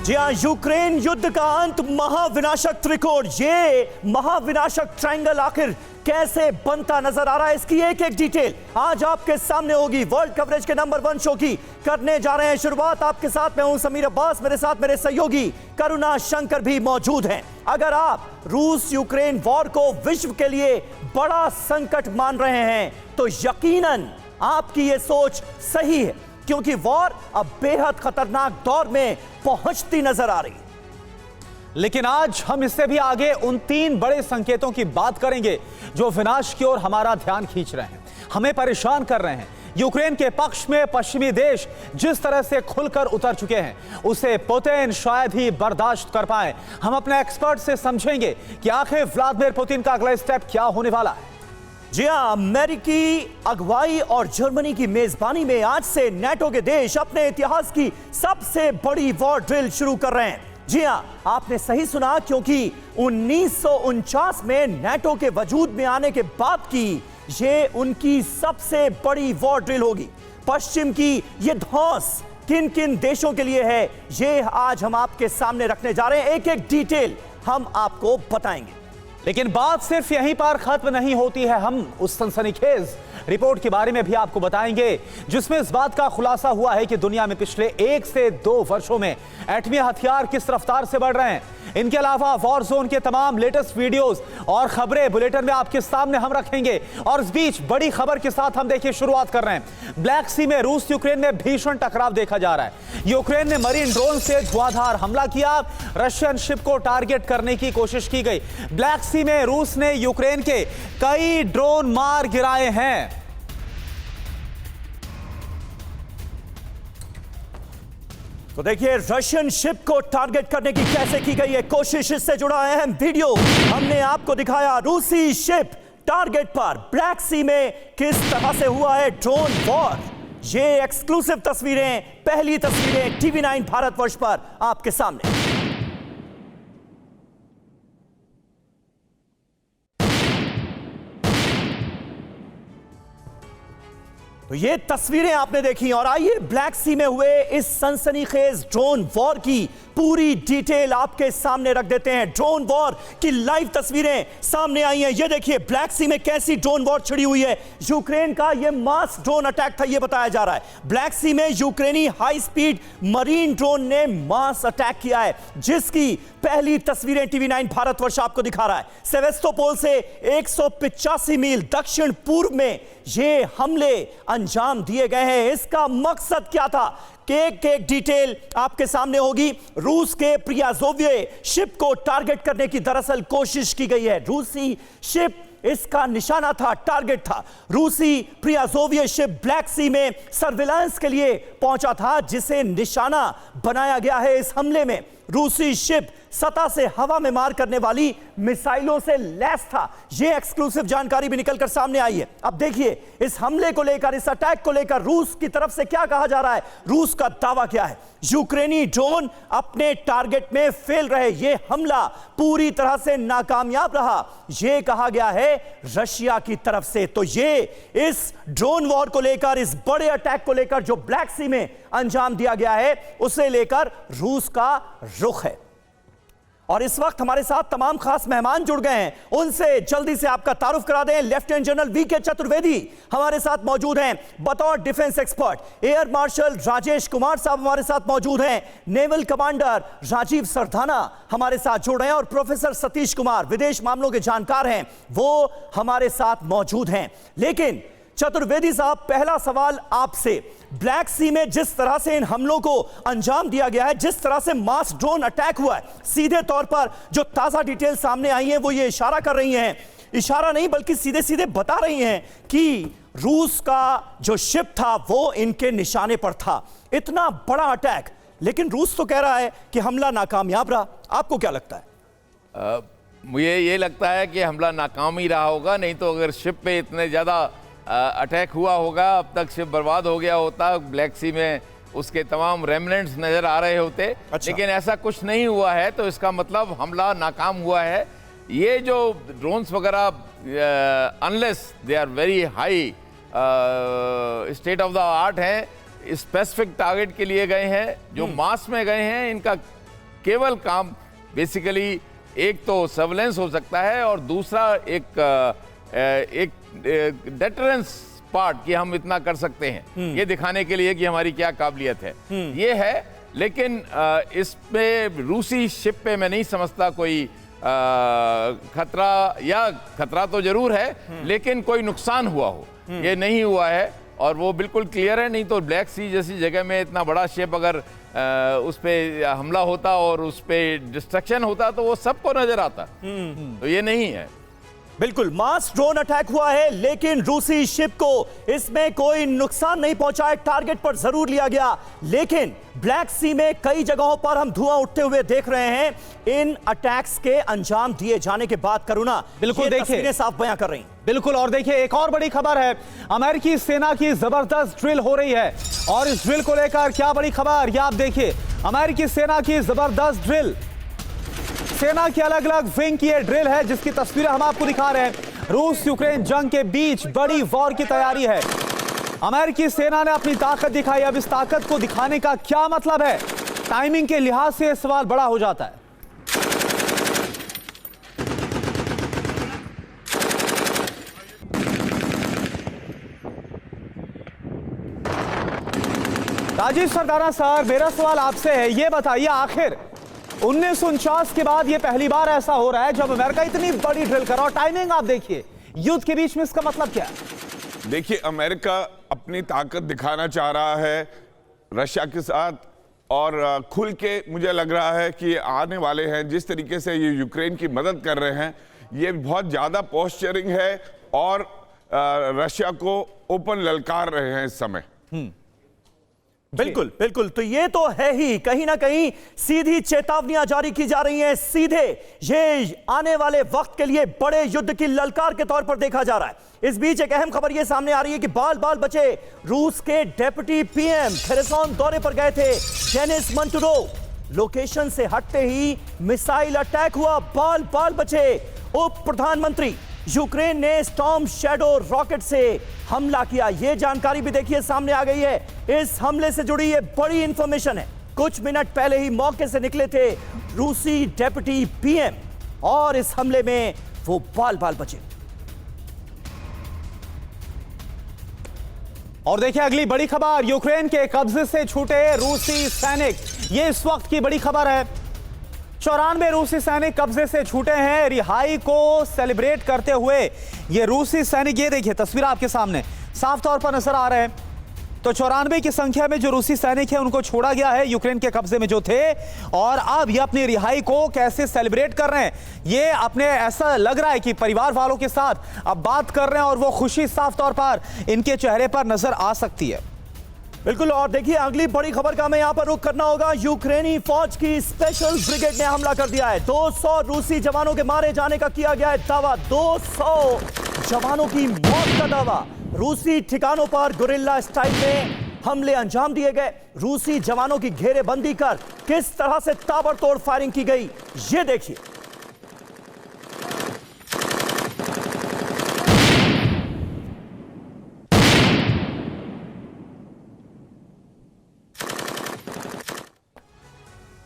जी हाँ, यूक्रेन युद्ध का अंत, महाविनाशक त्रिकोण, ये महाविनाशक ट्रायंगल आखिर कैसे बनता नजर आ रहा है, इसकी एक एक डिटेल आज आपके सामने होगी। वर्ल्ड कवरेज के नंबर 1 शो की करने जा रहे हैं शुरुआत। आपके साथ मैं हूं समीर अब्बास, मेरे साथ मेरे सहयोगी करुणा शंकर भी मौजूद हैं। अगर आप रूस यूक्रेन वॉर को विश्व के लिए बड़ा संकट मान रहे हैं तो यकीनन आपकी यह सोच सही है, क्योंकि वॉर अब बेहद खतरनाक दौर में पहुंचती नजर आ रही है। लेकिन आज हम इससे भी आगे उन 3 बड़े संकेतों की बात करेंगे जो विनाश की ओर हमारा ध्यान खींच रहे हैं, हमें परेशान कर रहे हैं। यूक्रेन के पक्ष में पश्चिमी देश जिस तरह से खुलकर उतर चुके हैं, उसे पुतिन शायद ही बर्दाश्त कर पाए। हम अपने एक्सपर्ट से समझेंगे कि आखिर व्लादिमीर पुतिन का अगला स्टेप क्या होने वाला है। जी हां, अमेरिकी अगुवाई और जर्मनी की मेजबानी में आज से नाटो के देश अपने इतिहास की सबसे बड़ी वॉर ड्रिल शुरू कर रहे हैं। जी हां, आपने सही सुना, क्योंकि 1949 में नाटो के वजूद में आने के बाद की ये उनकी सबसे बड़ी वॉर ड्रिल होगी। पश्चिम की ये धौंस किन किन देशों के लिए है, ये आज हम आपके सामने रखने जा रहे हैं। एक एक डिटेल हम आपको बताएंगे। लेकिन बात सिर्फ यहीं पर खत्म नहीं होती है। हम उस सनसनीखेज रिपोर्ट के बारे में भी आपको बताएंगे जिसमें इस बात का खुलासा हुआ है कि दुनिया में पिछले 1 से 2 वर्षों में एटमी हथियार किस रफ्तार से बढ़ रहे हैं। इनके अलावा वॉर जोन के तमाम लेटेस्ट वीडियोस और खबरें बुलेटिन में आपके सामने हम रखेंगे। और इस बीच बड़ी खबर के साथ हम देखिए शुरुआत कर रहे हैं। ब्लैक सी में रूस यूक्रेन में भीषण टकराव देखा जा रहा है। यूक्रेन ने मरीन ड्रोन से धुआंधार हमला किया, रशियन शिप को टारगेट करने की कोशिश की गई। ब्लैक सी में रूस ने यूक्रेन के कई ड्रोन मार गिराए हैं। तो देखिए, रशियन शिप को टारगेट करने की कैसे की गई है कोशिश, इससे जुड़ा अहम वीडियो हमने आपको दिखाया। रूसी शिप टारगेट पर ब्लैक सी में किस तरह से हुआ है ड्रोन वॉर, ये एक्सक्लूसिव तस्वीरें, पहली तस्वीरें TV9 भारतवर्ष पर आपके सामने। तो ये तस्वीरें आपने देखी, और आइए ब्लैक सी में हुए इस सनसनीखेज ड्रोन वॉर की पूरी डिटेल आपके सामने रख देते हैं। ड्रोन वॉर की लाइव तस्वीरें सामने आई हैं। ये देखिए ब्लैक सी में कैसी ड्रोन वॉर छिड़ी हुई है। यूक्रेन का ये मास ड्रोन अटैक था, ये बताया जा रहा है। ब्लैक सी में यूक्रेनी हाई स्पीड मरीन ड्रोन ने मास अटैक किया है, जिसकी पहली तस्वीरें TV9 भारतवर्ष आपको दिखा रहा है। सेवेस्तोपोल से 185 मील दक्षिण पूर्व में ये हमले अंजाम दिए गए हैं। इसका मकसद क्या था, एक एक डिटेल आपके सामने होगी। रूस के प्रियाजोव्ये शिप को टारगेट करने की दरअसल कोशिश की गई है। रूसी शिप इसका निशाना था, टारगेट था। रूसी प्रियाजोव्ये शिप ब्लैक सी में सर्विलांस के लिए पहुंचा था, जिसे निशाना बनाया गया है इस हमले में। रूसी शिप सतह से हवा में मार करने वाली मिसाइलों से लैस था। यह एक्सक्लूसिव जानकारी भी निकलकर सामने आई है। अब देखिए इस हमले को लेकर, इस अटैक को लेकर रूस की तरफ से क्या कहा जा रहा है, रूस का दावा क्या है। यूक्रेनी ड्रोन अपने टारगेट में फेल रहे, यह हमला पूरी तरह से नाकामयाब रहा, यह कहा गया है रशिया की तरफ से। तो ये इस ड्रोन वॉर को लेकर, इस बड़े अटैक को लेकर जो ब्लैक सी में अंजाम दिया गया है, उसे लेकर रूस का रुख है। और इस वक्त हमारे साथ तमाम खास मेहमान जुड़ गए हैं, उनसे जल्दी से आपका तारुफ करा दें। लेफ्टिनेंट जनरल VK चतुर्वेदी हमारे साथ मौजूद हैं बतौर defence expert. Air marshal Rajesh Kumar साहब हमारे साथ मौजूद हैं। नेवल कमांडर राजीव सरधाना हमारे साथ जुड़ रहे हैं। और प्रोफेसर सतीश कुमार, विदेश मामलों के जानकार हैं, वो हमारे साथ मौजूद हैं। लेकिन चतुर्वेदी साहब, पहला सवाल आपसे, ब्लैक सी में जिस तरह से इन हमलों को अंजाम दिया गया है, जिस तरह से मास ड्रोन अटैक हुआ है, सीधे तौर पर जो ताजा डिटेल सामने आई हैं वो ये इशारा कर रही हैं, इशारा नहीं बल्कि सीधे सीधे बता रही हैं कि रूस का जो शिप था वो इनके निशाने पर था। इतना बड़ा अटैक, लेकिन रूस तो कह रहा है कि हमला नाकामयाब रहा। आपको क्या लगता है? मुझे ये लगता है कि हमला नाकाम ही रहा होगा, नहीं तो अगर शिप पे इतने ज़्यादा अटैक हुआ होगा, अब तक शिप बर्बाद हो गया होता, ब्लैक सी में उसके तमाम रेमनेंट्स नज़र आ रहे होते। अच्छा। लेकिन ऐसा कुछ नहीं हुआ है, तो इसका मतलब हमला नाकाम हुआ है। ये जो ड्रोन्स वगैरह, unless they are very high state of the art हैं, स्पेसिफिक टारगेट के लिए गए हैं, जो मास में गए हैं, इनका केवल काम बेसिकली एक तो सर्वेलेंस हो सकता है और दूसरा एक डेटरेंस पार्ट कि हम इतना कर सकते हैं, ये दिखाने के लिए कि हमारी क्या काबिलियत है, ये है। लेकिन इसमें रूसी शिप पे मैं नहीं समझता कोई खतरा, या खतरा तो जरूर है लेकिन कोई नुकसान हुआ हो, ये नहीं हुआ है और वो बिल्कुल क्लियर है। नहीं तो ब्लैक सी जैसी जगह में इतना बड़ा शिप अगर उस पे हमला होता और उस पे डिस्ट्रक्शन होता तो वो सबको नजर आता, तो ये नहीं है। बिल्कुल मास ड्रोन अटैक हुआ है लेकिन रूसी शिप को इसमें कोई नुकसान नहीं पहुंचा है, टारगेट पर जरूर लिया गया। लेकिन ब्लैक सी में कई जगहों पर हम धुआं उठते हुए देख रहे हैं इन अटैक्स के अंजाम दिए जाने के बाद। करुणा बिल्कुल देखिए, साफ बयां कर रही हैं। बिल्कुल। और देखिए एक और बड़ी खबर है, अमेरिकी सेना की जबरदस्त ड्रिल हो रही है और इस ड्रिल को लेकर क्या बड़ी खबर, ये आप देखिए। अमेरिकी सेना की जबरदस्त ड्रिल, सेना की अलग अलग विंग की ड्रिल है जिसकी तस्वीरें हम आपको दिखा रहे हैं। रूस यूक्रेन जंग के बीच बड़ी वॉर की तैयारी है। अमेरिकी सेना ने अपनी ताकत दिखाई। अब इस ताकत को दिखाने का क्या मतलब है, टाइमिंग के लिहाज से सवाल बड़ा हो जाता है। राजीव सरदाना सर, मेरा सवाल आपसे है, ये बताइए आखिर 1949 के बाद ये पहली बार ऐसा हो रहा है जब अमेरिका इतनी बड़ी ड्रिल कर रहा है। टाइमिंग आप देखिए, युद्ध के बीच में इसका मतलब क्या है? देखिए, अमेरिका अपनी ताकत दिखाना चाह रहा है रशिया के साथ और खुल के मुझे लग रहा है कि आने वाले हैं। जिस तरीके से ये यूक्रेन की मदद कर रहे हैं, ये बहुत ज्यादा पोस्चरिंग है और रशिया को ओपन ललकार रहे हैं इस समय। बिल्कुल बिल्कुल, तो ये तो है ही, कहीं ना कहीं सीधी चेतावनियां जारी की जा रही हैं, सीधे ये आने वाले वक्त के लिए बड़े युद्ध की ललकार के तौर पर देखा जा रहा है। इस बीच एक अहम खबर ये सामने आ रही है कि बाल बाल बचे रूस के डेप्यूटी पीएम खेरसोन दौरे पर गए थे डेनिस मंटुरोव। लोकेशन से हटते ही मिसाइल अटैक हुआ, बाल बाल बचे उप प्रधानमंत्री। यूक्रेन ने स्टॉर्म शैडो रॉकेट से हमला किया, यह जानकारी भी देखिए सामने आ गई है। इस हमले से जुड़ी ये बड़ी इंफॉर्मेशन है। कुछ मिनट पहले ही मौके से निकले थे रूसी डेप्यूटी पीएम और इस हमले में वो बाल बाल बचे। और देखिए अगली बड़ी खबर, यूक्रेन के कब्जे से छूटे रूसी सैनिक, ये इस वक्त की बड़ी खबर है। 94 रूसी सैनिक कब्जे से छूटे हैं। रिहाई को सेलिब्रेट करते हुए ये रूसी सैनिक, ये देखिए तस्वीर आपके सामने साफ तौर पर नजर आ रहे हैं। तो 94 की संख्या में जो रूसी सैनिक हैं उनको छोड़ा गया है यूक्रेन के कब्जे में जो थे, और अब ये अपनी रिहाई को कैसे सेलिब्रेट कर रहे हैं, ये अपने ऐसा लग रहा है कि परिवार वालों के साथ अब बात कर रहे हैं और वो खुशी साफ तौर पर इनके चेहरे पर नजर आ सकती है। बिल्कुल। और देखिए अगली बड़ी खबर का हमें यहां पर रुख करना होगा। यूक्रेनी फौज की स्पेशल ब्रिगेड ने हमला कर दिया है। 200 रूसी जवानों के मारे जाने का किया गया है दावा। 200 जवानों की मौत का दावा। रूसी ठिकानों पर गुरिल्ला स्टाइल में हमले अंजाम दिए गए। रूसी जवानों की घेरेबंदी कर किस तरह से ताबड़तोड़ फायरिंग की गई, ये देखिए।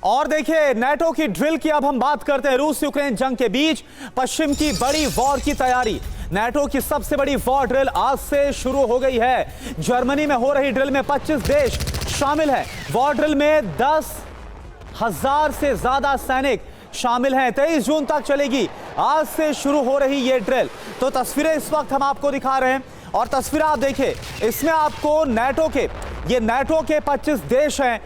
और देखिए नाटो की ड्रिल की अब हम बात करते हैं। रूस यूक्रेन जंग के बीच पश्चिम की बड़ी वॉर की तैयारी। नाटो की सबसे बड़ी वॉर ड्रिल आज से शुरू हो गई है। जर्मनी में हो रही ड्रिल में 25 देश शामिल हैं। वॉर ड्रिल में 10,000 से ज्यादा सैनिक शामिल हैं। 23 जून तक चलेगी। आज से शुरू हो रही ये ड्रिल। तो तस्वीरें इस वक्त हम आपको दिखा रहे हैं और तस्वीरें आप देखिए, इसमें आपको नाटो के 25 देश हैं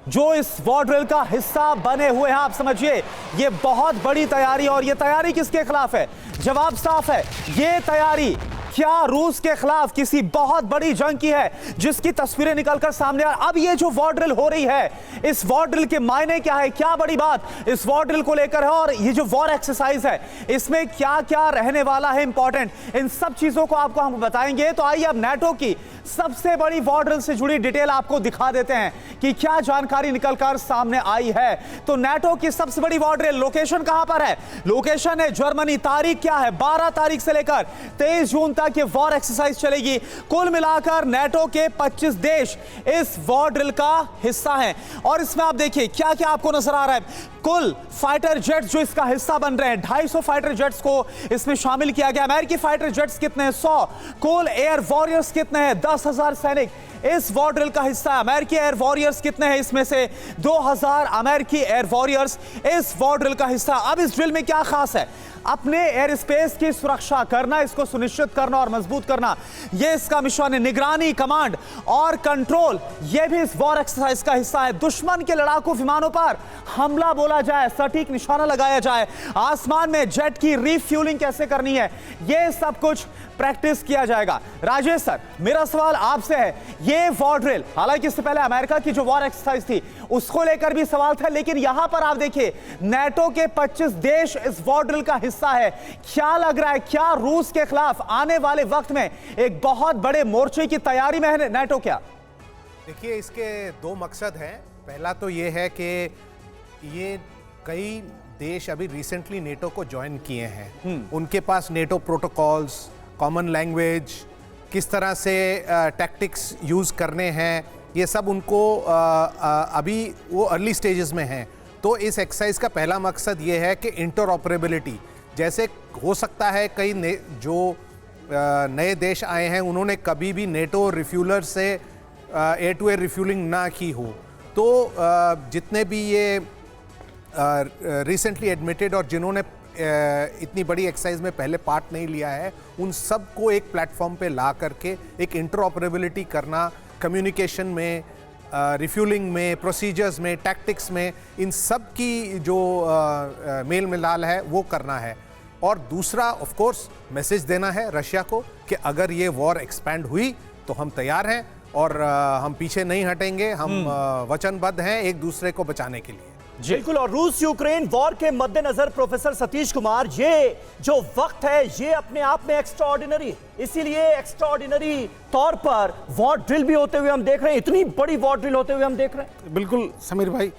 जो इस वॉर ड्रिल का हिस्सा बने हुए हैं। आप समझिए ये बहुत बड़ी तैयारी, और ये तैयारी किसके खिलाफ है? जवाब साफ है, ये तैयारी क्या रूस के खिलाफ किसी बहुत बड़ी जंग की है जिसकी तस्वीरें निकलकर सामने आ। अब ये जो वॉर ड्रिल हो रही है, इस वॉर ड्रिल के मायने क्या है, क्या बड़ी बात इस वॉर ड्रिल को लेकर है, और ये जो वॉर एक्सरसाइज है इसमें क्या क्या रहने वाला है इंपॉर्टेंट, इन सब चीजों को आपको हम बताएंगे। तो आइए अब नाटो की सबसे बड़ी वॉर ड्रिल से जुड़ी डिटेल आपको दिखा देते हैं कि क्या जानकारी निकलकर सामने आई है। तो नाटो की सबसे बड़ी वॉर ड्रिल लोकेशन कहां पर है? लोकेशन है जर्मनी। तारीख क्या है? 12 तारीख से लेकर 23 जून तक ये वॉर एक्सरसाइज चलेगी। कुल मिलाकर नेटो के 25 देश इस वॉर ड्रिल का हिस्सा हैं और इसमें आप देखिए क्या क्या आपको नजर आ रहा है। कुल फाइटर जेट्स जो इसका हिस्सा बन रहे हैं, 250 फाइटर जेट्स को इसमें शामिल किया गया। अमेरिकी फाइटर जेट्स कितने हैं? 100। कुल एयर वॉरियर्स कितने हैं? 10,000 सैनिक इस वॉर ड्रिल का हिस्सा है। अमेरिकी एयर वॉरियर्स कितने हैं? इसमें से 2000 अमेरिकी एयर वॉरियर्स इस वॉर ड्रिल का हिस्सा। अब इस ड्रिल में क्या खास है? अपने एयर स्पेस की सुरक्षा करना, इसको सुनिश्चित करना और मजबूत करना, यह इसका मिशन है। निगरानी, कमांड और कंट्रोल, यह भी इस वॉर एक्सरसाइज का हिस्सा है। दुश्मन के लड़ाकू विमानों पर हमला बोला जाए, सटीक निशाना लगाया जाए, आसमान में जेट की रिफ्यूलिंग कैसे करनी है, यह सब कुछ प्रैक्टिस किया जाएगा। राजेश सर, मेरा सवाल आपसे है, ये वॉर ड्रिल, हालांकि इससे पहले अमेरिका की जो वॉर एक्सरसाइज थी उसको लेकर भी सवाल था, लेकिन यहां पर आप देखिए नेटो के 25 देश इस वॉर ड्रिल का हिस्सा है। क्या लग रहा है, क्या रूस के खिलाफ आने वाले वक्त में एक बहुत बड़े मोर्चे की तैयारी में है नेटो? क्या देखिए, इसके दो मकसद हैं। पहला तो ये है कि ये कई देश अभी रिसेंटली नेटो को ज्वाइन किए हैं, उनके पास नेटो प्रोटोकॉल्स, कॉमन लैंग्वेज, किस तरह से टैक्टिक्स यूज़ करने हैं, ये सब उनको अभी वो अर्ली स्टेजेस में हैं। तो इस एक्सरसाइज का पहला मकसद ये है कि इंटरऑपरेबिलिटी, जैसे हो सकता है कई जो नए देश आए हैं उन्होंने कभी भी नेटो रिफ्यूलर से एयर टू एयर रिफ्यूलिंग ना की हो, तो जितने भी ये रिसेंटली एडमिटेड और जिन्होंने इतनी बड़ी एक्सरसाइज में पहले पार्ट नहीं लिया है, उन सब को एक प्लेटफॉर्म पे ला करके एक इंटरऑपरेबिलिटी करना, कम्युनिकेशन में, रिफ्यूलिंग में, प्रोसीजर्स में, टैक्टिक्स में, इन सब की जो मेल मिलाल है वो करना है। और दूसरा ऑफ कोर्स मैसेज देना है रशिया को कि अगर ये वॉर एक्सपैंड हुई तो हम तैयार हैं और हम पीछे नहीं हटेंगे, हम वचनबद्ध हैं एक दूसरे को बचाने के लिए। बिल्कुल। और रूस यूक्रेन वॉर के मद्देनजर प्रोफेसर सतीश कुमार, ये जो वक्त है ये अपने आप में एक्स्ट्राऑर्डिनरी, इसीलिए एक्स्ट्राऑर्डिनरी तौर पर वॉर ड्रिल भी होते हुए हम देख रहे हैं, इतनी बड़ी वॉर ड्रिल होते हुए हम देख रहे हैं। बिल्कुल समीर भाई,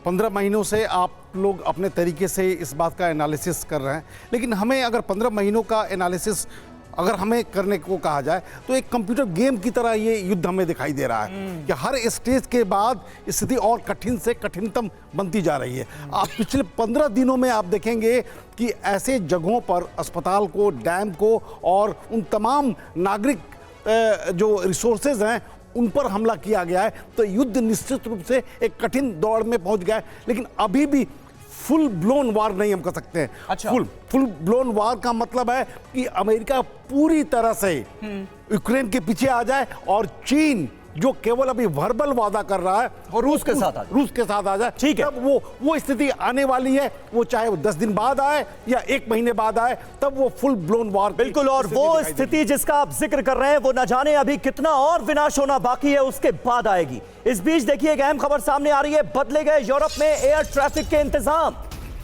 15 महीनों से आप लोग अपने तरीके से इस बात का एनालिसिस कर रहे हैं, लेकिन हमें अगर 15 महीनों का एनालिसिस अगर हमें करने को कहा जाए तो एक कंप्यूटर गेम की तरह ये युद्ध हमें दिखाई दे रहा है कि हर स्टेज के बाद स्थिति और कठिन से कठिनतम बनती जा रही है। आप पिछले 15 दिनों में आप देखेंगे कि ऐसे जगहों पर अस्पताल को, डैम को और उन तमाम नागरिक जो रिसोर्सेज हैं उन पर हमला किया गया है। तो युद्ध निश्चित रूप से एक कठिन दौर में पहुंच गया है, लेकिन अभी भी फुल ब्लोन वार नहीं हम कर सकते हैं। अच्छा। फुल ब्लोन वार का मतलब है कि अमेरिका पूरी तरह से यूक्रेन के पीछे आ जाए और चीन जो केवल अभी वर्बल वादा कर रहा है और रूस के साथ आ जाए। ठीक है, तब वो स्थिति आने वाली है, वो चाहे वो 10 दिन बाद आए या 1 महीने बाद आए, तब वो फुल ब्लोन वार। बिल्कुल। और वो स्थिति जिसका आप जिक्र कर रहे हैं वो न जाने अभी कितना और विनाश होना बाकी है, उसके बाद आएगी। इस बीच देखिए एक अहम खबर सामने आ रही है, बदले गए यूरोप में एयर ट्रैफिक के इंतजाम।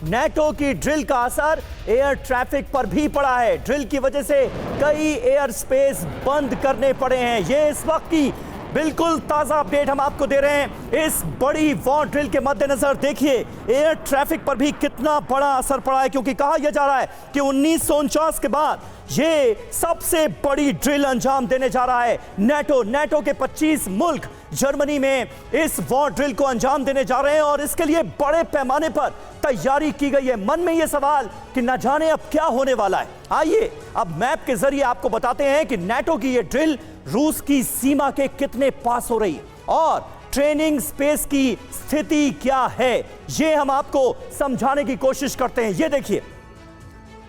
नेटो की ड्रिल का असर एयर ट्रैफिक पर भी पड़ा है। ड्रिल की वजह से कई एयर स्पेस बंद करने पड़े हैं। ये इस वक्त की बिल्कुल ताजा अपडेट हम आपको दे रहे हैं। इस बड़ी वॉर ड्रिल के मद्देनजर देखिए एयर ट्रैफिक पर भी कितना बड़ा असर पड़ा है, क्योंकि कहा यह जा रहा है कि 1949 के बाद ये सबसे बड़ी ड्रिल अंजाम देने जा रहा है। नेटो के 25 मुल्क जर्मनी में इस वॉर ड्रिल को अंजाम देने जा रहे हैं और इसके लिए बड़े पैमाने पर तैयारी की गई है। मन में यह सवाल कि न जाने अब क्या होने वाला है। आइए अब मैप के जरिए आपको बताते हैं कि नेटो की यह ड्रिल रूस की सीमा के कितने पास हो रही है और ट्रेनिंग स्पेस की स्थिति क्या है, यह हम आपको समझाने की कोशिश करते हैं। यह देखिए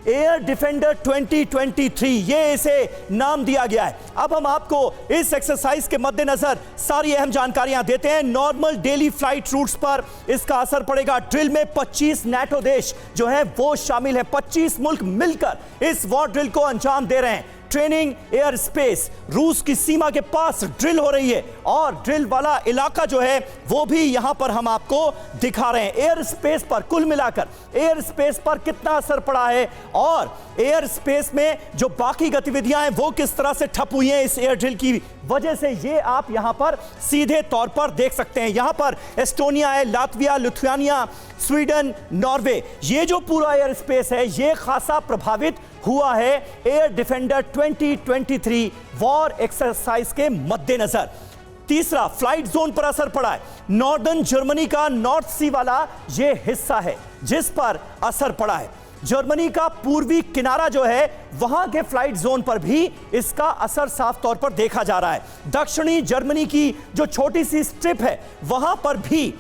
एयर डिफेंडर 2023, ये इसे नाम दिया गया है। अब हम आपको इस एक्सरसाइज के मद्देनजर सारी अहम जानकारियां देते हैं। नॉर्मल डेली फ्लाइट रूट्स पर इसका असर पड़ेगा। ड्रिल में 25 नेटो देश जो है वो शामिल है। 25 मुल्क मिलकर इस वॉर ड्रिल को अंजाम दे रहे हैं। ट्रेनिंग एयर स्पेस, रूस की सीमा के पास ड्रिल हो रही है और ड्रिल वाला इलाका जो है वो भी यहां पर हम आपको दिखा रहे हैं। एयर स्पेस पर कुल मिलाकर एयर स्पेस पर कितना असर पड़ा है और एयर स्पेस में जो बाकी गतिविधियां हैं वो किस तरह से ठप हुई हैं इस एयर ड्रिल की वजह से, ये आप यहां पर सीधे तौर पर देख सकते हैं। यहां पर एस्टोनिया है, लातविया, लिथुआनिया, स्वीडन, नॉर्वे, ये जो पूरा एयर स्पेस है ये खासा प्रभावित हुआ है एयर डिफेंडर 2023 वॉर एक्सरसाइज के मद्देनजर। तीसरा, फ्लाइट जोन पर असर पड़ा है। नॉर्दर्न जर्मनी का नॉर्थ सी वाला यह हिस्सा है जिस पर असर पड़ा है। जर्मनी का पूर्वी किनारा जो है वहां के फ्लाइट जोन पर भी इसका असर साफ तौर पर देखा जा रहा है। दक्षिणी जर्मनी की जो छोटी सी स्ट्रिप है वहां पर भी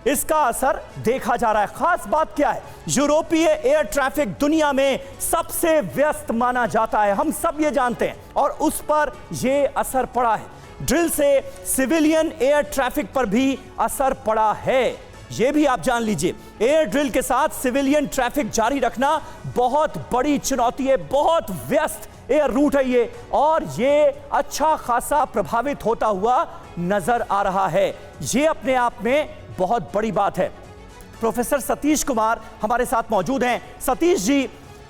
इसका असर देखा जा रहा है। खास बात क्या है, यूरोपीय एयर ट्रैफिक दुनिया में सबसे व्यस्त माना जाता है, हम सब ये जानते हैं, और उस पर यह असर पड़ा है। ड्रिल से सिविलियन एयर ट्रैफिक पर भी असर पड़ा है, यह भी आप जान लीजिए। एयर ड्रिल के साथ सिविलियन ट्रैफिक जारी रखना बहुत बड़ी चुनौती है, बहुत व्यस्त एयर रूट है ये, और ये अच्छा खासा प्रभावित होता हुआ नजर आ रहा है। ये अपने आप में बहुत बड़ी बात है। प्रोफेसर सतीश कुमार हमारे साथ मौजूद हैं। सतीश जी,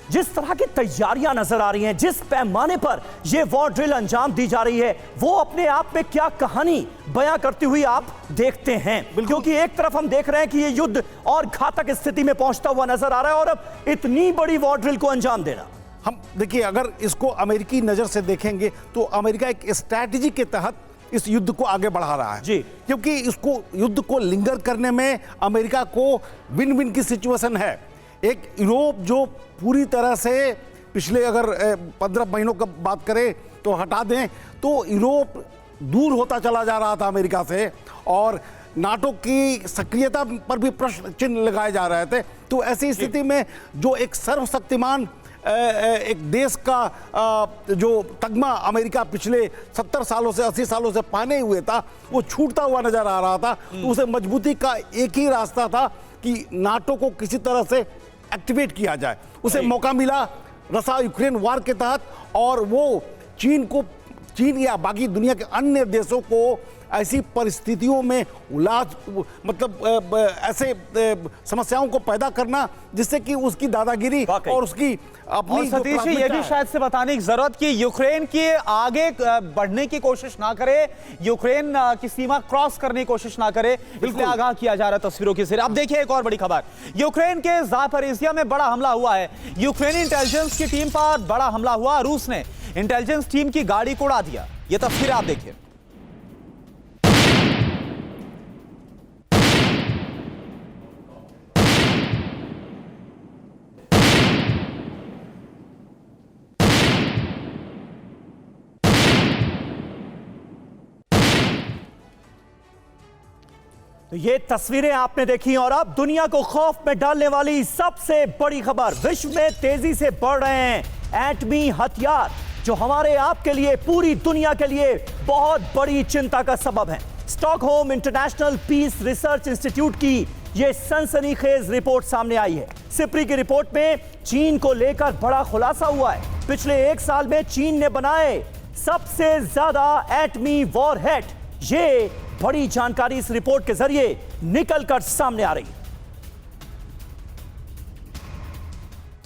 जिस तरह की तैयारियां नजर आ रही हैं, जिस पैमाने पर यह वॉर ड्रिल अंजाम दी जा रही है, वो अपने आप में क्या कहानी बयां करती हुई आप देखते हैं? क्योंकि एक तरफ हम देख रहे हैं कि यह युद्ध और घातक स्थिति में पहुंचता हुआ नजर आ रहा है, और अब इतनी बड़ी वॉर ड्रिल को अंजाम देना। हम देखिए, अगर इसको अमेरिकी नजर से देखेंगे तो अमेरिका एक स्ट्रैटेजी के तहत इस युद्ध को आगे बढ़ा रहा है जी, क्योंकि इसको युद्ध को लिंगर करने में अमेरिका को विन विन की सिचुएशन है। एक यूरोप जो पूरी तरह से पिछले अगर 15 महीनों का बात करें तो हटा दें तो यूरोप दूर होता चला जा रहा था अमेरिका से, और नाटो की सक्रियता पर भी प्रश्न चिन्ह लगाए जा रहे थे। तो ऐसी स्थिति में जो एक सर्वशक्तिमान एक देश का जो तगमा अमेरिका पिछले 70 सालों से 80 सालों से पाने हुए था, वो छूटता हुआ नजर आ रहा था। तो उसे मजबूती का एक ही रास्ता था कि नाटो को किसी तरह से एक्टिवेट किया जाए। उसे मौका मिला रशिया यूक्रेन वार के तहत, और वो चीन या बाकी दुनिया के अन्य देशों को ऐसी परिस्थितियों में मतलब ऐसे समस्याओं को पैदा करना जिससे कि उसकी दादागिरी और उसकी अपनी। और सतीश जी, ये भी शायद से बताने की जरूरत कि यूक्रेन की आगे बढ़ने की कोशिश ना करे, यूक्रेन की सीमा क्रॉस करने की कोशिश ना करे, इसलिए आगाह किया जा रहा है तस्वीरों के जरिए। अब देखिए एक और बड़ी खबर, यूक्रेन के ज़ापोरिज़िया में बड़ा हमला हुआ है। यूक्रेनी इंटेलिजेंस की टीम पर बड़ा हमला हुआ, रूस ने इंटेलिजेंस टीम की गाड़ी को उड़ा दिया। ये तस्वीरें आप देखिए। तो ये तस्वीरें आपने देखी, और अब दुनिया को खौफ में डालने वाली सबसे बड़ी खबर, विश्व में तेजी से बढ़ रहे हैं एटमी हथियार, जो हमारे आपके लिए, पूरी दुनिया के लिए बहुत बड़ी चिंता का सबब है। Stockholm International Peace Research Institute की यह सनसनीखेज रिपोर्ट सामने आई है। सिप्री की रिपोर्ट में चीन को लेकर बड़ा खुलासा हुआ है। पिछले 1 साल में चीन ने बनाए सबसे ज्यादा एटमी वॉरहेड। ये बड़ी जानकारी इस रिपोर्ट के जरिए निकलकर सामने आ रही है।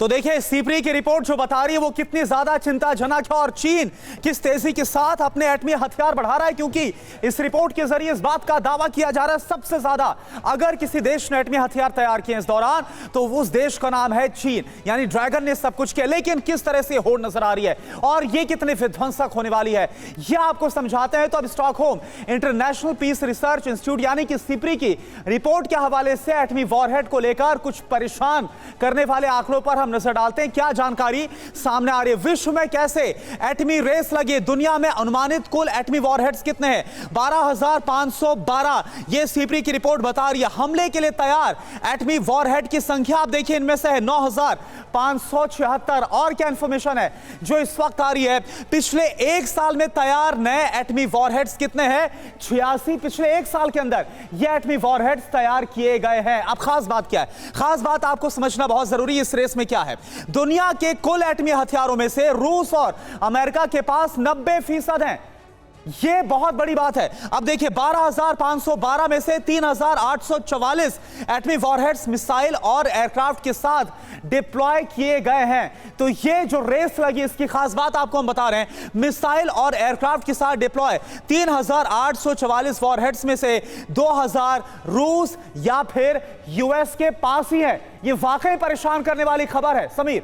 तो देखिए, सिप्री की रिपोर्ट जो बता रही है वो कितनी ज्यादा चिंताजनक है, और चीन किस तेजी के साथ अपने एटमी हथियार बढ़ा रहा है, क्योंकि इस रिपोर्ट के जरिए इस बात का दावा किया जा रहा है सबसे ज्यादा अगर किसी देश ने एटमी हथियार तैयार किए इस दौरान तो उस देश का नाम है चीन। यानी ड्रैगन ने सब कुछ किया, लेकिन किस तरह से होड़ नजर आ रही है और ये कितने विध्वंसक होने वाली है, यह आपको समझाते हैं। तो अब Stockholm International Peace Research Institute यानी कि सिप्री की रिपोर्ट के हवाले से एटमी वॉरहेड को लेकर कुछ परेशान करने वाले आंकड़ों पर हम नजर डालते हैं। क्या जानकारी सामने आ रही है, विश्व में कैसे एटमी रेस लगी, दुनिया में अनुमानित कुल एटमी वॉरहेड्स कितने हैं? 12,512 ये सिप्री की रिपोर्ट बता रही है। हमले के लिए तैयार एटमी वॉरहेड की संख्या आप देखिए, इनमें से है 9,576। और क्या इंफॉर्मेशन है जो इस वक्त आ रही है, पिछले 1 साल में तैयार नए एटमी वॉरहेड्स कितने हैं? 86 पिछले 1 साल के अंदर ये एटमी वॉरहेड्स तैयार किए गए हैं। अब खास बात क्या है, खास बात आपको समझना बहुत जरूरी है इस रेस में क्या है। दुनिया के कुल एटमी हथियारों में से रूस और अमेरिका के पास 90% हैं। यह बहुत बड़ी बात है। अब देखिए, 12,512 में से 3,844 एटमी वॉरहेड्स मिसाइल और एयरक्राफ्ट के साथ डिप्लॉय किए गए हैं। तो ये जो रेस लगी, इसकी खास बात आपको हम बता रहे हैं। मिसाइल और एयरक्राफ्ट के साथ डिप्लॉय 3,844 वॉरहेड्स में से 2,000 रूस या फिर यूएस के पास ही है। ये वाकई परेशान करने वाली खबर है। समीर,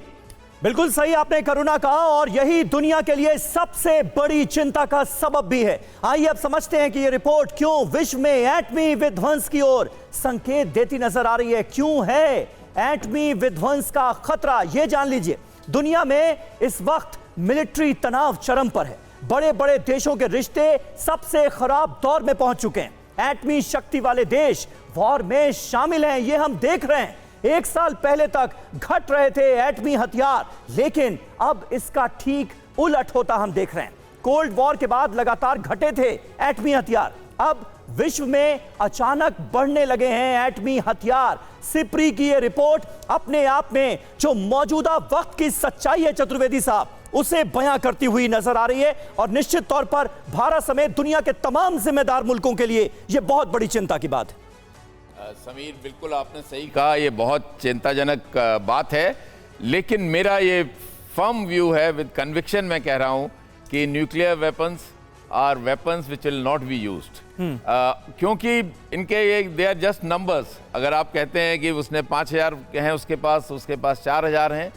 बिल्कुल सही आपने करुणा कहा, और यही दुनिया के लिए सबसे बड़ी चिंता का सबब भी है। आइए अब समझते हैं कि यह रिपोर्ट क्यों विश्व में एटमी विध्वंस की ओर संकेत देती नजर आ रही है। क्यों है एटमी विध्वंस का खतरा, यह जान लीजिए। दुनिया में इस वक्त मिलिट्री तनाव चरम पर है। बड़े बड़े देशों के रिश्ते सबसे खराब दौर में पहुंच चुके हैं। एटमी शक्ति वाले देश वॉर में शामिल हैं, यह हम देख रहे हैं। एक साल पहले तक घट रहे थे एटमी हथियार, लेकिन अब इसका ठीक उलट होता हम देख रहे हैं। कोल्ड वॉर के बाद लगातार घटे थे एटमी हथियार, अब विश्व में अचानक बढ़ने लगे हैं एटमी हथियार। सिप्री की यह रिपोर्ट अपने आप में जो मौजूदा वक्त की सच्चाई है चतुर्वेदी साहब, उसे बयां करती हुई नजर आ रही है, और निश्चित तौर पर भारत समेत दुनिया के तमाम जिम्मेदार मुल्कों के लिए यह बहुत बड़ी चिंता की बात है। समीर, बिल्कुल आपने सही कहा, ये बहुत चिंताजनक बात है, लेकिन मेरा ये फर्म व्यू है, विद कन्विक्शन मैं कह रहा हूं कि nuclear weapons are weapons which will not be used, क्योंकि इनके ये दे आर जस्ट नंबर्स। अगर आप कहते हैं कि उसने 5000 हैं उसके पास 4000 हैं,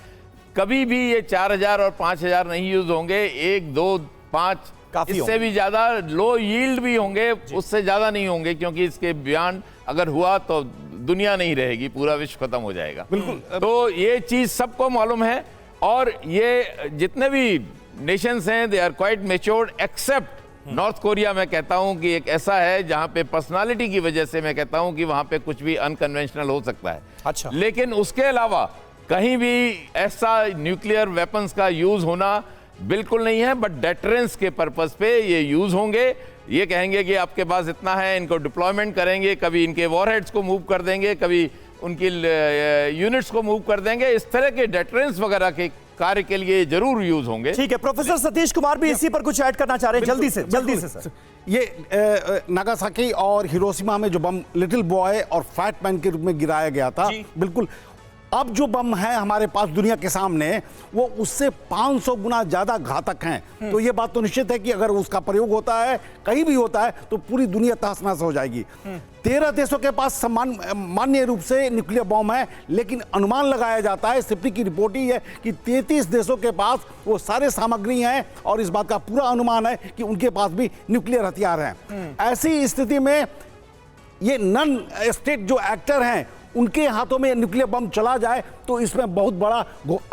कभी भी ये 4000 और 5000 नहीं यूज होंगे। 1, 2, 5 इससे भी ज्यादा लो यील्ड भी होंगे, उससे ज्यादा नहीं होंगे, क्योंकि इसके बियॉन्ड अगर हुआ तो दुनिया नहीं रहेगी, पूरा विश्व खत्म हो जाएगा। बिल्कुल, तो ये चीज सबको मालूम है, और ये जितने भी नेशंस हैं they are quite matured, except North Korea. मैं कहता हूं कि एक ऐसा है जहां पे पर्सनालिटी की वजह से मैं कहता हूं कि वहां पे कुछ भी अनकन्वेंशनल हो सकता है। अच्छा, लेकिन उसके अलावा कहीं भी ऐसा न्यूक्लियर वेपन्स का यूज होना बिल्कुल नहीं है, बट डेटरेंस के पर्पस पे ये यूज होंगे। ये कहेंगे कि आपके पास इतना है, इनको डिप्लॉयमेंट करेंगे, कभी इनके वॉरहेड्स को मूव कर देंगे, कभी उनकी यूनिट्स को मूव कर देंगे। इस तरह के डेटरेंस वगैरह के कार्य के लिए जरूर यूज होंगे। ठीक है, प्रोफेसर सतीश कुमार भी इसी पर कुछ ऐड करना चाह रहे हैं, जल्दी से सर। ये नागासाकी और हिरोशिमा में जो बम लिटिल बॉय और फैट मैन के रूप में गिराया गया था, बिल्कुल अब जो बम है हमारे पास दुनिया के सामने, वो उससे 500 गुना ज्यादा घातक हैं। तो ये बात तो निश्चित है कि अगर उसका प्रयोग होता है, कहीं भी होता है, तो पूरी दुनिया तहस-नहस हो जाएगी। 13 देशों के पास मान्य रूप से न्यूक्लियर बम है, लेकिन अनुमान लगाया जाता है, सिप्री की रिपोर्ट ही है कि 33 देशों के पास वो सारे सामग्री हैं, और इस बात का पूरा अनुमान है कि उनके पास भी न्यूक्लियर हथियार हैं। ऐसी स्थिति में ये नन स्टेट जो एक्टर हैं, उनके हाथों में न्यूक्लियर बम चला जाए तो इसमें बहुत बड़ा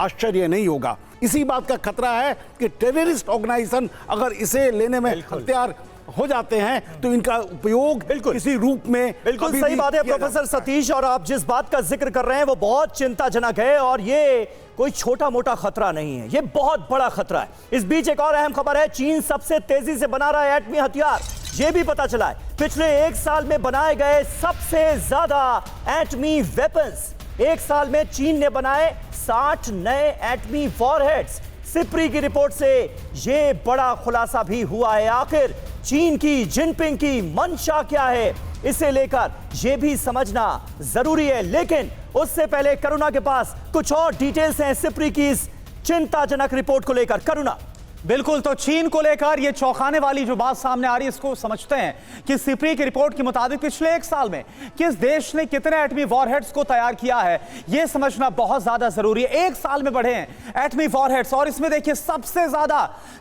आश्चर्य नहीं होगा। इसी बात का खतरा है कि टेररिस्ट ऑर्गेनाइजेशन अगर इसे लेने में हथियार हो जाते हैं तो इनका उपयोग किसी रूप में। बिल्कुल सही बात है प्रोफेसर सतीश, और आप जिस बात का जिक्र कर रहे हैं वो बहुत चिंताजनक है, और ये कोई छोटा मोटा खतरा नहीं है, ये बहुत बड़ा खतरा है। इस बीच एक और अहम खबर है, चीन सबसे तेजी से बना रहा है एटमी हथियार। ये भी पता चला है पिछले 1 साल में बनाए गए सबसे ज्यादा एटमी वेपन्स। 1 साल में चीन ने बनाए 60 नए एटमी वॉरहेड्स। सिप्री की रिपोर्ट से यह बड़ा खुलासा भी हुआ है। आखिर चीन की जिनपिंग की मंशा क्या है, इसे लेकर यह भी समझना जरूरी है। लेकिन उससे पहले करुणा के पास कुछ और डिटेल्स हैं सिप्री की इस चिंताजनक रिपोर्ट को लेकर। करुणा। बिल्कुल, तो चीन को लेकर ये चौंकाने वाली जो बात सामने आ रही है, इसको समझते हैं कि सिप्री की रिपोर्ट के मुताबिक पिछले 1 साल में किस देश ने कितने एटमी वॉरहेड्स को तैयार किया है, ये समझना बहुत ज्यादा जरूरी है। 1 साल में बढ़े हैं एटमी वॉरहेड्स, और इसमें देखिए सबसे ज्यादा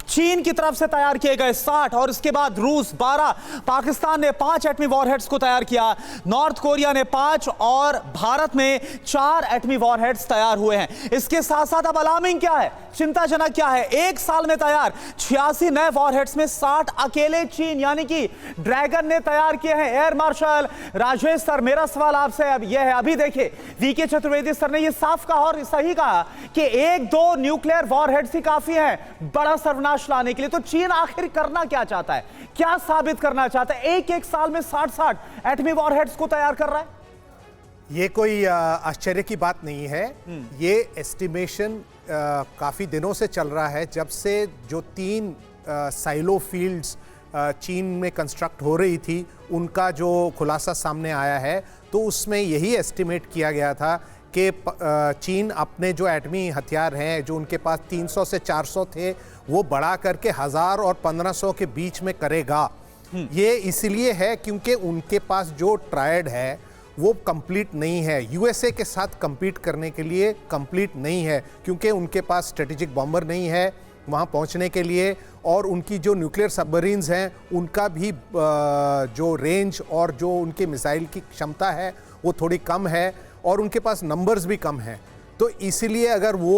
चीन की तरफ से तैयार किए गए 60, और इसके बाद रूस 12, पाकिस्तान ने 5 एटमी वॉरहेड्स को तैयार किया, नॉर्थ कोरिया ने 5, और भारत में 4 एटमी वॉरहेड्स तैयार हुए हैं। इसके साथ साथ अब अलार्मिंग क्या है, चिंताजनक क्या है, 1 साल में तैयार 86 नए वॉरहेड्स में 60 अकेले चीन यानी कि ड्रैगन ने तैयार किए हैं। एयर मार्शल राजेश सर, मेरा सवाल आपसे अब यह है, अभी देखिए वीके चतुर्वेदी सर ने यह साफ कहा और सही कहा कि 1-2 न्यूक्लियर वॉरहेड्स ही काफी हैं बड़ा सर्वनाश लाने के लिए। तो चीन आखिर करना क्या चाहता है, क्या साबित करना चाहता है? एक साल में 60 एटमी वॉरहेड्स को तैयार कर रहा है। ये कोई आश्चर्य की बात नहीं है। ये एस्टिमेशन काफ़ी दिनों से चल रहा है, जब से जो 3 साइलो फील्ड्स चीन में कंस्ट्रक्ट हो रही थी, उनका जो खुलासा सामने आया है, तो उसमें यही एस्टिमेट किया गया था कि चीन अपने जो एटमी हथियार हैं, जो उनके पास 300 से 400 थे, वो बढ़ा करके 1000 और 1500 के बीच में करेगा। ये इसलिए है क्योंकि उनके पास जो ट्रायड है वो कंप्लीट नहीं है, यूएसए के साथ compete करने के लिए कंप्लीट नहीं है, क्योंकि उनके पास स्ट्रेटेजिक बॉम्बर नहीं है वहाँ पहुँचने के लिए, और उनकी जो न्यूक्लियर सबमरीन्स हैं उनका भी जो रेंज और जो उनके मिसाइल की क्षमता है वो थोड़ी कम है, और उनके पास नंबर्स भी कम हैं। तो इसीलिए अगर वो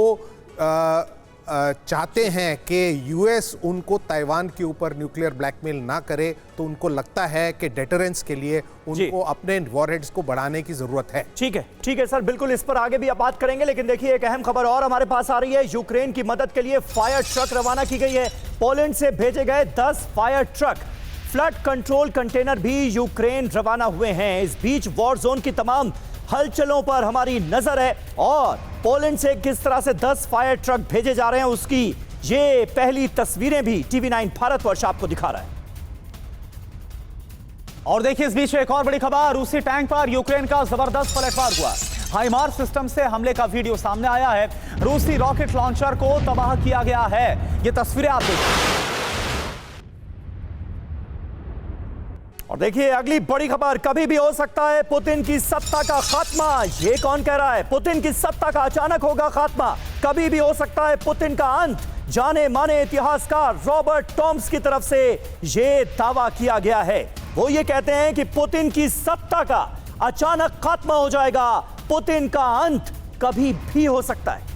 चाहते हैं कि यूएस उनको ताइवान के ऊपर न्यूक्लियर ब्लैकमेल ना करे, तो उनको लगता है कि डेटरेंस के लिए उनको अपने वॉरहेड्स को बढ़ाने की जरूरत है। ठीक है सर, बिल्कुल इस पर आगे भी आप बात करेंगे, लेकिन देखिए एक अहम खबर और हमारे पास आ रही है। यूक्रेन की मदद के लिए फायर ट्रक रवाना की गई है। पोलैंड से भेजे गए 10 fire truck, flood control container भी यूक्रेन रवाना हुए हैं। इस बीच वॉर जोन की तमाम हलचलों पर हमारी नजर है, और पोलैंड से किस तरह से 10 फायर ट्रक भेजे जा रहे हैं उसकी ये पहली तस्वीरें भी TV9 भारतवर्ष आपको दिखा रहा है। और देखिए इस बीच एक और बड़ी खबर, रूसी टैंक पर यूक्रेन का जबरदस्त पलटवार हुआ। हाइमार्स सिस्टम से हमले का वीडियो सामने आया है। रूसी रॉकेट लॉन्चर को तबाह किया गया है। ये तस्वीरें आप देखिए। और देखिए अगली बड़ी खबर, कभी भी हो सकता है पुतिन की सत्ता का खात्मा। ये कौन कह रहा है? पुतिन की सत्ता का अचानक होगा खात्मा, कभी भी हो सकता है पुतिन का अंत। जाने माने इतिहासकार रॉबर्ट टॉम्स की तरफ से ये दावा किया गया है। वो ये कहते हैं कि पुतिन की सत्ता का अचानक खात्मा हो जाएगा, पुतिन का अंत कभी भी हो सकता है।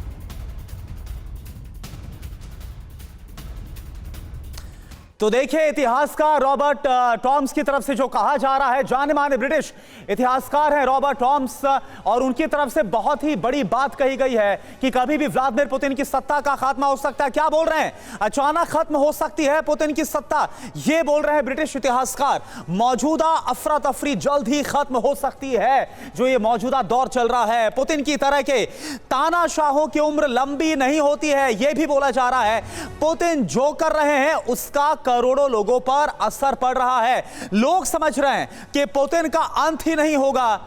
तो देखिए इतिहासकार रॉबर्ट टॉम्स की तरफ से जो कहा जा रहा है, जाने माने ब्रिटिश इतिहासकार हैं रॉबर्ट टॉम्स, और उनकी तरफ से बहुत ही बड़ी बात कही गई है कि कभी भी व्लादिमीर पुतिन की सत्ता का खात्मा हो सकता है। क्या बोल रहे हैं? अचानक खत्म हो सकती है पुतिन की सत्ता, ये बोल रहे हैं ब्रिटिश इतिहासकार। मौजूदा अफरा तफरी जल्द ही खत्म हो सकती है। जो ये मौजूदा दौर चल रहा है, पुतिन की तरह के तानाशाहों की उम्र लंबी नहीं होती है, यह भी बोला जा रहा है। पुतिन जो कर रहे हैं उसका करोड़ों लोगों पर असर पड़ रहा है। लोग समझ रहे हैं कि पुतिन का अंत ही नहीं होगा,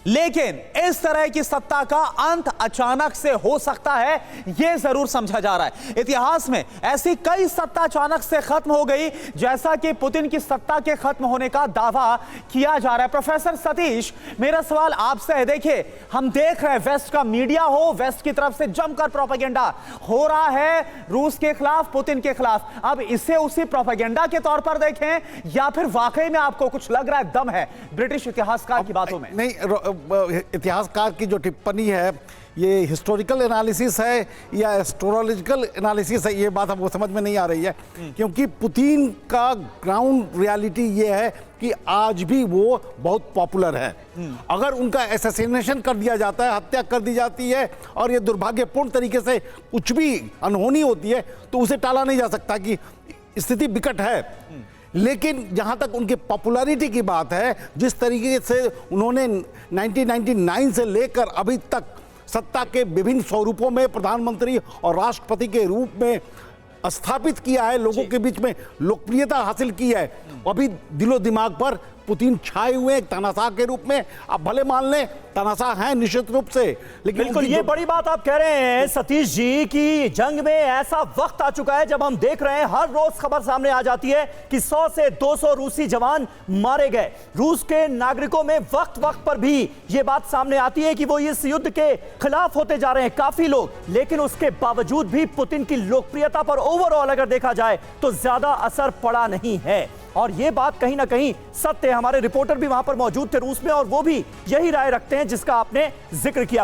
लेकिन इस तरह की सत्ता का अंत अचानक से हो सकता है, यह जरूर समझा जा रहा है। इतिहास में ऐसी कई सत्ता अचानक से खत्म हो गई, जैसा कि पुतिन की सत्ता के खत्म होने का दावा किया जा रहा है। प्रोफेसर सतीश, मेरा सवाल आपसे है, देखिए हम देख रहे हैं वेस्ट का मीडिया हो, वेस्ट की तरफ से जमकर प्रोपेगेंडा हो रहा है रूस के खिलाफ, पुतिन के खिलाफ। अब इसे उसी प्रोपेगेंडा के तौर पर देखें, या फिर वाकई में आपको कुछ लग रहा है दम है ब्रिटिश इतिहासकार की बातों में? नहीं, इतिहासकार की जो टिप्पणी है ये हिस्टोरिकल एनालिसिस है या एस्ट्रोलॉजिकल एनालिसिस है, ये बात हमको समझ में नहीं आ रही है। क्योंकि पुतिन का ग्राउंड रियलिटी ये है कि आज भी वो बहुत पॉपुलर है। अगर उनका असैसिनेशन कर दिया जाता है, हत्या कर दी जाती है, और ये दुर्भाग्यपूर्ण तरीके से कुछ भी अनहोनी होती है, तो उसे टाला नहीं जा सकता कि स्थिति विकट है। लेकिन जहां तक उनकी पॉपुलैरिटी की बात है, जिस तरीके से उन्होंने 1999 से लेकर अभी तक सत्ता के विभिन्न स्वरूपों में प्रधानमंत्री और राष्ट्रपति के रूप में स्थापित किया है, लोगों के बीच में लोकप्रियता हासिल की है, अभी दिलो दिमाग पर पुतिन छाए हुए एक तानाशाह के रूप में। आप भले मान लें तानाशाह हैं निश्चित रूप से, लेकिन बिल्कुल ये बड़ी बात आप कह रहे हैं सतीश जी कि जंग में ऐसा वक्त आ चुका है जब हम देख रहे हैं हर रोज खबर सामने आ जाती है कि 100 से 200 रूसी जवान मारे गए। रूस के नागरिकों में वक्त वक्त पर भी ये बात सामने आती है कि वो इस युद्ध के खिलाफ होते जा रहे हैं काफी लोग, लेकिन उसके बावजूद भी पुतिन की लोकप्रियता पर ओवरऑल अगर देखा जाए तो ज्यादा असर पड़ा नहीं है। और ये बात कहीं ना कहीं सत्य है। हमारे रिपोर्टर भी वहां पर मौजूद थे रूस में, और वो भी यही राय रखते हैं जिसका आपने जिक्र किया।